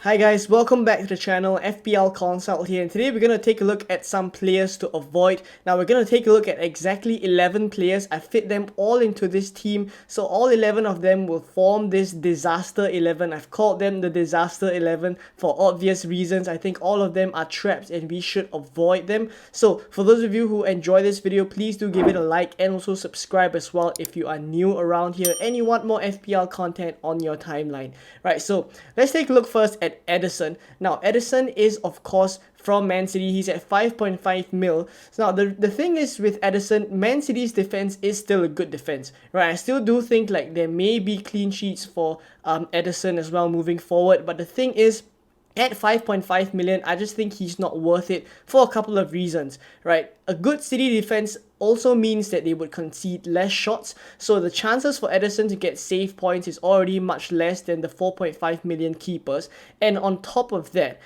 Hi guys, welcome back to the channel. FPL Consult here, and today we're going to take a look at some players to avoid. Now we're going to take a look at exactly 11 players. I fit them all into this team, so all 11 of them will form this disaster 11. I've called them the disaster 11 for obvious reasons. I think all of them are traps and we should avoid them. So for those of you who enjoy this video, please do give it a like and also subscribe as well if you are new around here and you want more FPL content on your timeline. Right, so let's take a look first at Edison. Now Edison is of course from Man City. He's at 5.5 mil. So now the thing is with Edison, Man City's defense is still a good defense, right? I still do think like there may be clean sheets for Edison as well moving forward, but the thing is, at 5.5 million, I just think he's not worth it for a couple of reasons, right? A good City defense also means that they would concede less shots, so the chances for Edison to get save points is already much less than the 4.5 million keepers. And on top of that,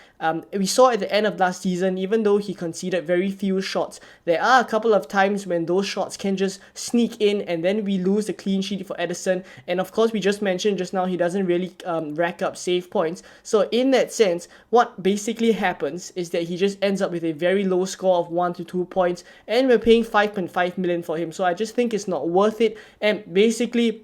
we saw at the end of last season, even though he conceded very few shots, there are a couple of times when those shots can just sneak in and then we lose the clean sheet for Edison. And of course, we just mentioned just now, he doesn't really rack up save points. So in that sense, what basically happens is that he just ends up with a very low score of 1 to 2 points, and we're paying 5.5 million for him. So I just think it's not worth it. And basically,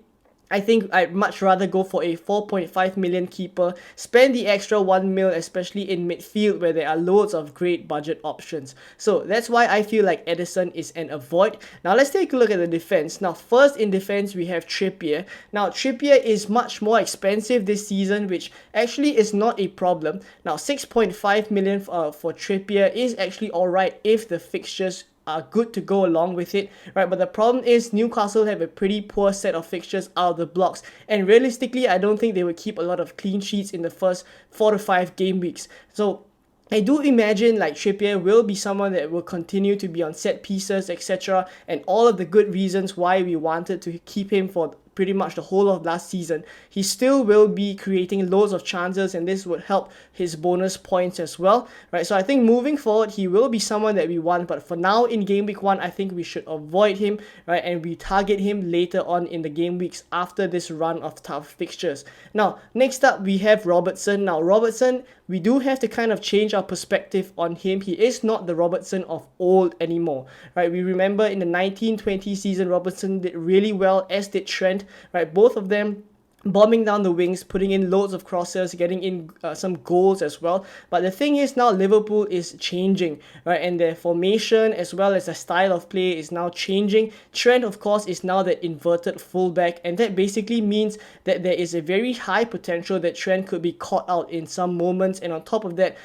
I think I'd much rather go for a 4.5 million keeper, spend the extra 1 mil, especially in midfield where there are loads of great budget options. So that's why I feel like Edison is an avoid. Now let's take a look at the defense. Now first in defense we have Trippier. Now Trippier is much more expensive this season, which actually is not a problem. Now 6.5 million for Trippier is actually alright if the fixtures are good to go along with it, right? But the problem is Newcastle have a pretty poor set of fixtures out of the blocks, and realistically I don't think they would keep a lot of clean sheets in the first 4 to 5 game weeks. So I do imagine like Trippier will be someone that will continue to be on set pieces, etc., and all of the good reasons why we wanted to keep him for pretty much the whole of last season. He still will be creating loads of chances, and this would help his bonus points as well, right? So I think moving forward he will be someone that we want, but for now in game week 1 I think we should avoid him, right? And we target him later on in the game weeks after this run of tough fixtures. Now next up we have Robertson. Now Robertson, we do have to kind of change our perspective on him. He is not the Robertson of old anymore, right? We remember in the 1920 season Robertson did really well, as did Trent, right? Both of them bombing down the wings, putting in loads of crosses, getting in some goals as well. But the thing is now Liverpool is changing, right? And their formation as well as the style of play is now changing. Trent, of course, is now the inverted fullback, and that basically means that there is a very high potential that Trent could be caught out in some moments. And on top of that,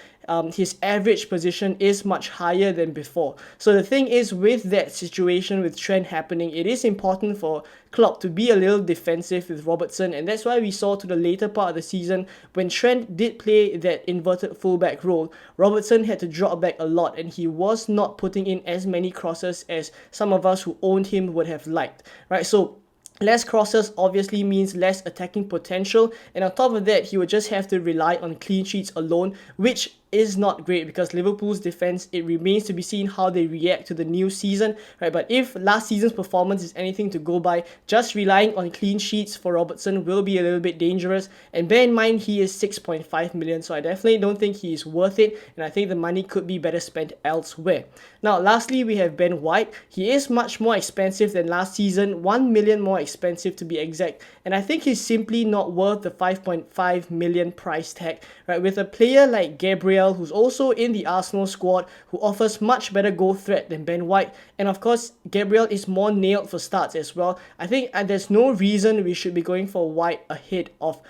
his average position is much higher than before. So the thing is, with that situation with Trent happening, it is important for Klopp to be a little defensive with Robertson, and that's why we saw to the later part of the season when Trent did play that inverted fullback role, Robertson had to drop back a lot and he was not putting in as many crosses as some of us who owned him would have liked, right? So less crosses obviously means less attacking potential, and on top of that he would just have to rely on clean sheets alone, which is not great because Liverpool's defense, it remains to be seen how they react to the new season, right? But if last season's performance is anything to go by, just relying on clean sheets for Robertson will be a little bit dangerous. And bear in mind he is 6.5 million, so I definitely don't think he is worth it, and I think the money could be better spent elsewhere. Now lastly we have Ben White. He is much more expensive than last season, 1 million more expensive to be exact, and I think he's simply not worth the 5.5 million price tag, right? With a player like Gabriel, who's also in the Arsenal squad, who offers much better goal threat than Ben White, and of course Gabriel is more nailed for starts as well. I think there's no reason we should be going for White ahead of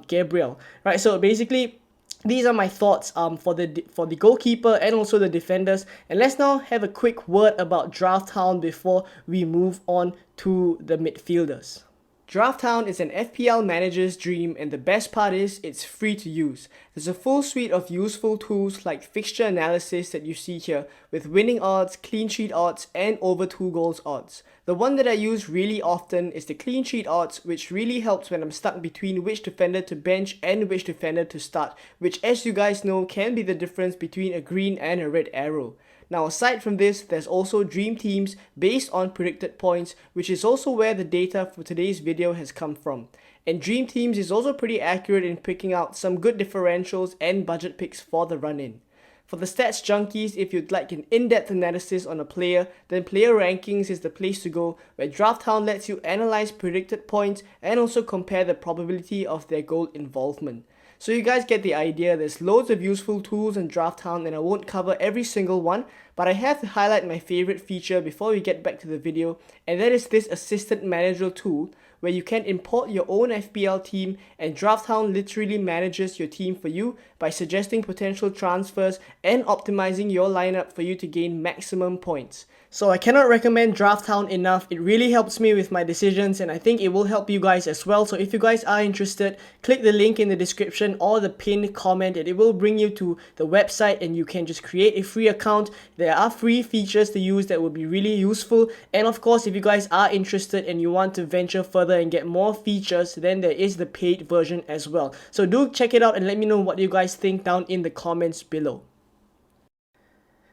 Gabriel, right? So basically these are my thoughts for the goalkeeper and also the defenders. And let's now have a quick word about Draft Town before we move on to the midfielders. Draft Town is an FPL manager's dream, and the best part is it's free to use. There's a full suite of useful tools like fixture analysis that you see here, with winning odds, clean sheet odds, and over 2 goals odds. The one that I use really often is the clean sheet odds, which really helps when I'm stuck between which defender to bench and which defender to start, which, as you guys know, can be the difference between a green and a red arrow. Now aside from this, there's also dream teams based on predicted points, which is also where the data for today's video has come from. and Dream Teams is also pretty accurate in picking out some good differentials and budget picks for the run-in. For the stats junkies, if you'd like an in-depth analysis on a player, then Player Rankings is the place to go, where DraftHound lets you analyze predicted points and also compare the probability of their goal involvement. So you guys get the idea. There's loads of useful tools in DraftHound and I won't cover every single one, but I have to highlight my favorite feature before we get back to the video, and that is this assistant manager tool where you can import your own FPL team and DraftHound literally manages your team for you by suggesting potential transfers and optimizing your lineup for you to gain maximum points. So I cannot recommend DraftHound enough. It really helps me with my decisions and I think it will help you guys as well. So if you guys are interested, click the link in the description or the pinned comment and it will bring you to the website and you can just create a free account. There are free features to use that will be really useful, and of course if you guys are interested and you want to venture further and get more features, then there is the paid version as well. So do check it out and let me know what you guys think down in the comments below.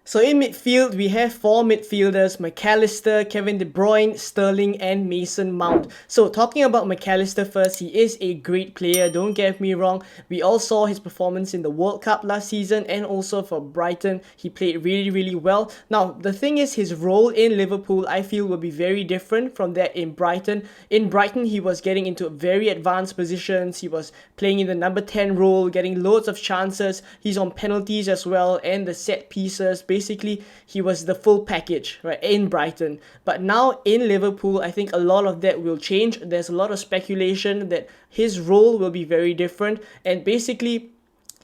So in midfield, we have 4 midfielders: McAllister, Kevin De Bruyne, Sterling and Mason Mount. So talking about McAllister first, he is a great player, don't get me wrong. We all saw his performance in the World Cup last season and also for Brighton. He played really well. Now, the thing is, his role in Liverpool, I feel, will be very different from that in Brighton. In Brighton, he was getting into very advanced positions. He was playing in the number 10 role, getting loads of chances. He's on penalties as well and the set pieces. Basically, he was the full package, right, in Brighton. But now in Liverpool, I think a lot of that will change. There's a lot of speculation that his role will be very different. And basically,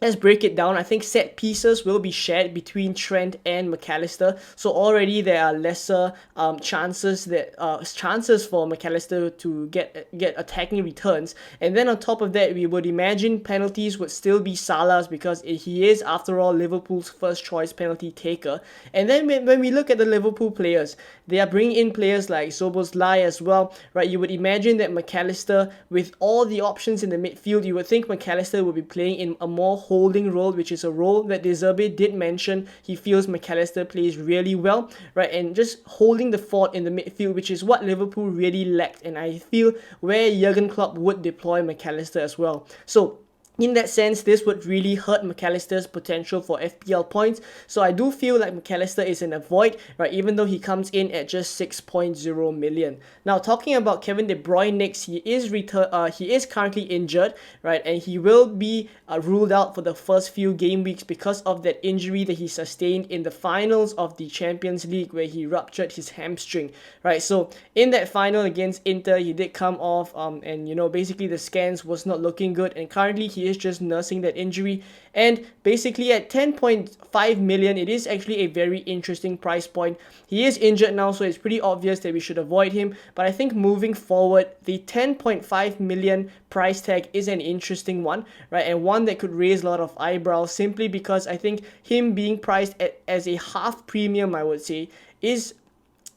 let's break it down. I think set pieces will be shared between Trent and McAllister. So already there are lesser chances for McAllister to get attacking returns. And then on top of that, we would imagine penalties would still be Salah's because he is, after all, Liverpool's first choice penalty taker. And then when we look at the Liverpool players, they are bringing in players like Szoboszlai as well, right? You would imagine that McAllister, with all the options in the midfield, you would think McAllister would be playing in a more holding role, which is a role that De Zerbi did mention. He feels McAllister plays really well, right? And just holding the fort in the midfield, which is what Liverpool really lacked. And I feel where Jurgen Klopp would deploy McAllister as well. So in that sense, this would really hurt McAllister's potential for FPL points. So I do feel like McAllister is in a void, right, even though he comes in at just 6.0 million. Now, talking about Kevin De Bruyne next, he is currently injured, right, and he will be ruled out for the first few game weeks because of that injury that he sustained in the finals of the Champions League where he ruptured his hamstring, right? So in that final against Inter, he did come off and you know, basically the scans was not looking good, and currently he is just nursing that injury. And basically at 10.5 million, it is actually a very interesting price point. He is injured now, so it's pretty obvious that we should avoid him, but I think moving forward, the 10.5 million price tag is an interesting one, right, and one that could raise a lot of eyebrows, simply because I think him being priced as a half premium, I would say, is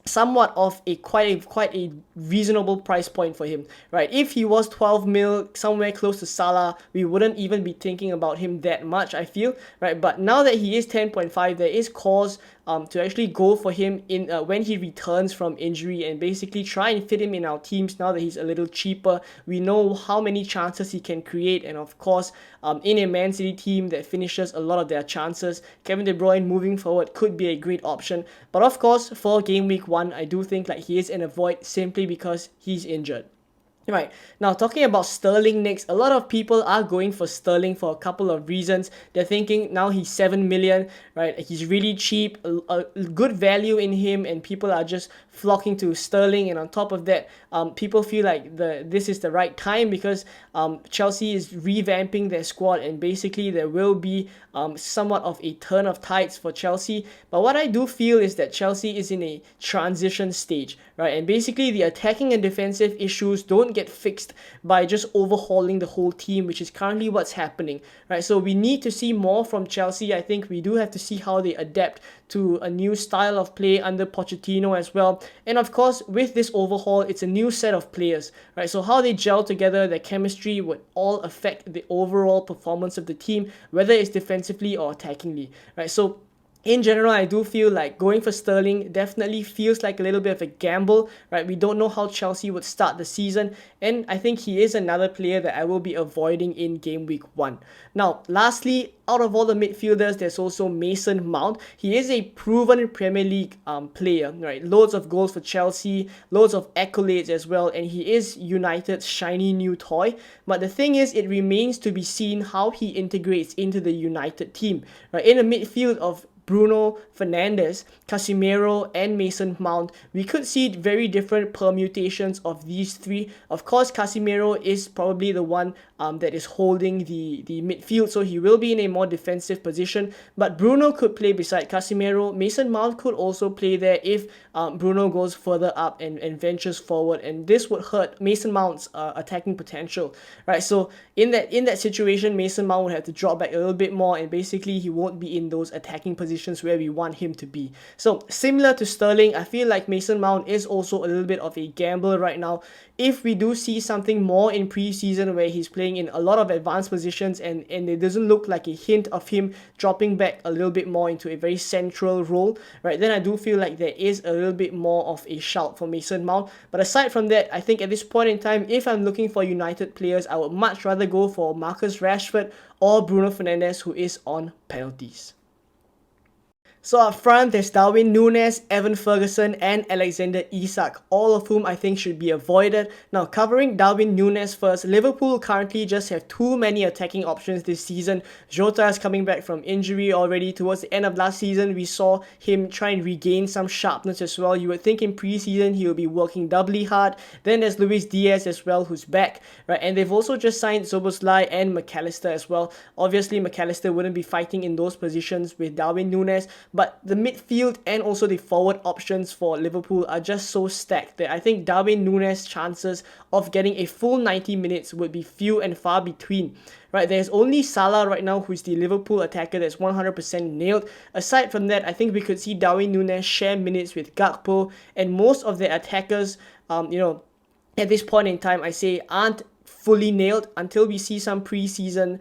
somewhat of a quite a reasonable price point for him, right? If he was 12 mil, somewhere close to Salah, we wouldn't even be thinking about him that much, I feel, right? But now that he is 10.5, there is cause to actually go for him in when he returns from injury and basically try and fit him in our teams now that he's a little cheaper. We know how many chances he can create, and of course, in a Man City team that finishes a lot of their chances, Kevin De Bruyne moving forward could be a great option. But of course, for game week 1, I do think like he is in a void simply because he's injured. Right, now talking about Sterling next, a lot of people are going for Sterling for a couple of reasons. They're thinking now he's 7 million, right? He's really cheap, a good value in him, and people are just flocking to Sterling. And on top of that, people feel like this is the right time because Chelsea is revamping their squad, and basically there will be somewhat of a turn of tides for Chelsea. But what I do feel is that Chelsea is in a transition stage, right? And basically the attacking and defensive issues don't get fixed by just overhauling the whole team, which is currently what's happening, right? So we need to see more from Chelsea. I think we do have to see how they adapt to a new style of play under Pochettino as well. And of course, with this overhaul, it's a new set of players, right? So how they gel together, their chemistry would all affect the overall performance of the team, whether it's defensively or attackingly, right? So in general, I do feel like going for Sterling definitely feels like a little bit of a gamble, right? We don't know how Chelsea would start the season, and I think he is another player that I will be avoiding in game week 1. Now, lastly, out of all the midfielders, there's also Mason Mount. He is a proven Premier League player, right? Loads of goals for Chelsea, loads of accolades as well, and he is United's shiny new toy. But the thing is, it remains to be seen how he integrates into the United team, right? In a midfield of Bruno Fernandes, Casemiro, and Mason Mount, we could see very different permutations of these three. Of course, Casemiro is probably the one that is holding the midfield, so he will be in a more defensive position. But Bruno could play beside Casemiro. Mason Mount could also play there if Bruno goes further up and ventures forward, and this would hurt Mason Mount's attacking potential, right? So in that situation, Mason Mount would have to drop back a little bit more, and basically he won't be in those attacking positions where we want him to be. So similar to Sterling, I feel like Mason Mount is also a little bit of a gamble right now. If we do see something more in preseason where he's playing in a lot of advanced positions and it doesn't look like a hint of him dropping back a little bit more into a very central role, right, then I do feel like there is a little bit more of a shout for Mason Mount. But aside from that, I think at this point in time, if I'm looking for United players, I would much rather go for Marcus Rashford or Bruno Fernandes, who is on penalties. So up front, there's Darwin Núñez, Evan Ferguson, and Alexander Isak, all of whom I think should be avoided. Now, covering Darwin Núñez first, Liverpool currently just have too many attacking options this season. Jota is coming back from injury already. Towards the end of last season, we saw him try and regain some sharpness as well. You would think in preseason he will be working doubly hard. Then there's Luis Diaz as well, who's back, right? And they've also just signed Szoboszlai and McAllister as well. Obviously, McAllister wouldn't be fighting in those positions with Darwin Núñez, but the midfield and also the forward options for Liverpool are just so stacked that I think Darwin Núñez's chances of getting a full 90 minutes would be few and far between. Right, there's only Salah right now who's the Liverpool attacker that's 100% nailed. Aside from that, I think we could see Darwin Núñez share minutes with Gakpo, and most of the attackers, at this point in time, I say aren't fully nailed until we see some preseason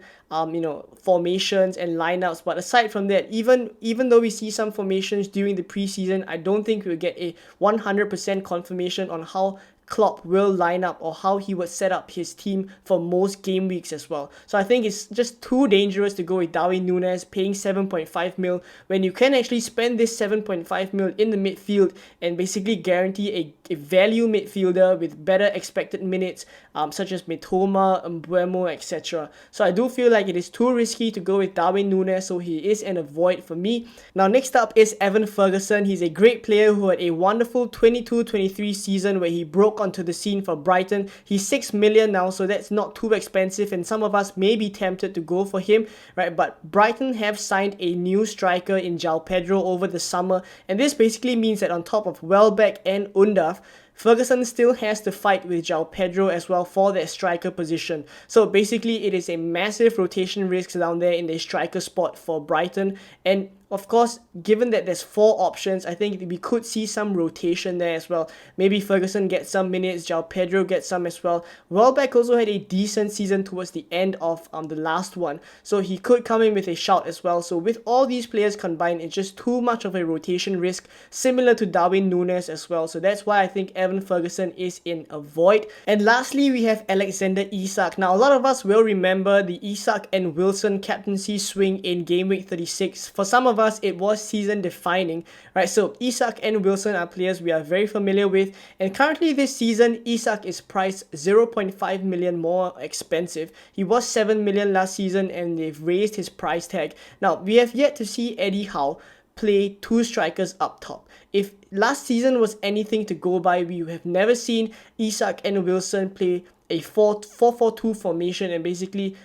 formations and lineups. But aside from that, even though we see some formations during the preseason, I don't think we'll get a 100% confirmation on how Klopp will line up or how he would set up his team for most game weeks as well. So I think it's just too dangerous to go with Darwin Núñez paying 7.5 mil when you can actually spend this 7.5 mil in the midfield and basically guarantee a value midfielder with better expected minutes, such as Mitoma, Mbeumo, etc. So I do feel like it is too risky to go with Darwin Núñez, so he is an avoid for me. Now next up is Evan Ferguson. He's a great player who had a wonderful 22-23 season where he broke onto the scene for Brighton. He's 6 million now, so that's not too expensive, and some of us may be tempted to go for him, right? But Brighton have signed a new striker in João Pedro over the summer, and this basically means that on top of Welbeck and Undav, Ferguson still has to fight with João Pedro as well for that striker position. So basically, it is a massive rotation risk down there in the striker spot for Brighton. And of course, given that there's 4 options, I think we could see some rotation there as well. Maybe Ferguson gets some minutes, João Pedro gets some as well. Welbeck also had a decent season towards the end of the last one, so he could come in with a shout as well. So with all these players combined, it's just too much of a rotation risk, similar to Darwin Núñez as well. So that's why I think Evan Ferguson is in a void. And lastly, we have Alexander Isak. Now, a lot of us will remember the Isak and Wilson captaincy swing in game week 36. For some of us, it was season defining, right? So Isak and Wilson are players we are very familiar with, and currently this season Isak is priced 0.5 million more expensive. He was 7 million last season and they've raised his price tag. Now we have yet to see Eddie Howe play 2 strikers up top. If last season was anything to go by, we have never seen Isak and Wilson play a 4-4-2 formation and basically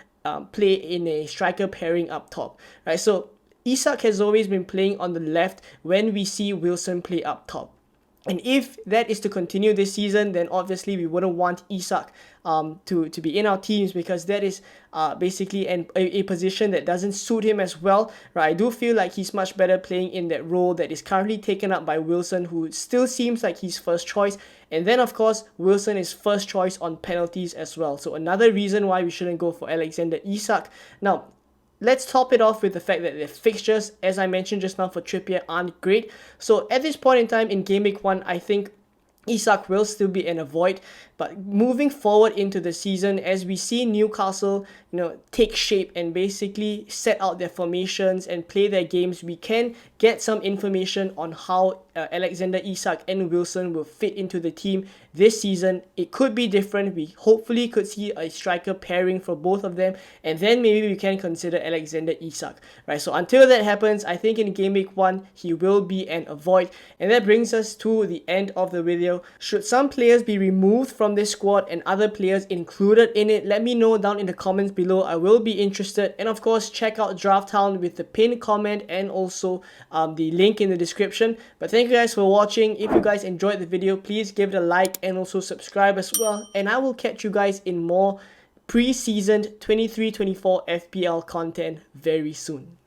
play in a striker pairing up top, right? So Isak has always been playing on the left when we see Wilson play up top. And if that is to continue this season, then obviously we wouldn't want Isak to be in our teams, because that is basically a position that doesn't suit him as well, right? I do feel like he's much better playing in that role that is currently taken up by Wilson, who still seems like he's first choice. And then of course Wilson is first choice on penalties as well, so another reason why we shouldn't go for Alexander Isak. Now let's top it off with the fact that the fixtures, as I mentioned just now for Trippier, aren't great. So at this point in time in Game Week 1, I think Isak will still be an avoid, but moving forward into the season, as we see Newcastle, take shape and basically set out their formations and play their games, we can get some information on how Alexander Isak and Wilson will fit into the team this season. It could be different. We hopefully could see a striker pairing for both of them, and then maybe we can consider Alexander Isak, right? So until that happens, I think in Game Week 1, he will be an avoid. And that brings us to the end of the video. Should some players be removed from this squad and other players included in it? Let me know down in the comments below. I will be interested. And of course, check out Draft Town with the pinned comment and also the link in the description. But thank you guys for watching. If you guys enjoyed the video, please give it a like and also subscribe as well. And I will catch you guys in more pre-seasoned 23-24 FPL content very soon.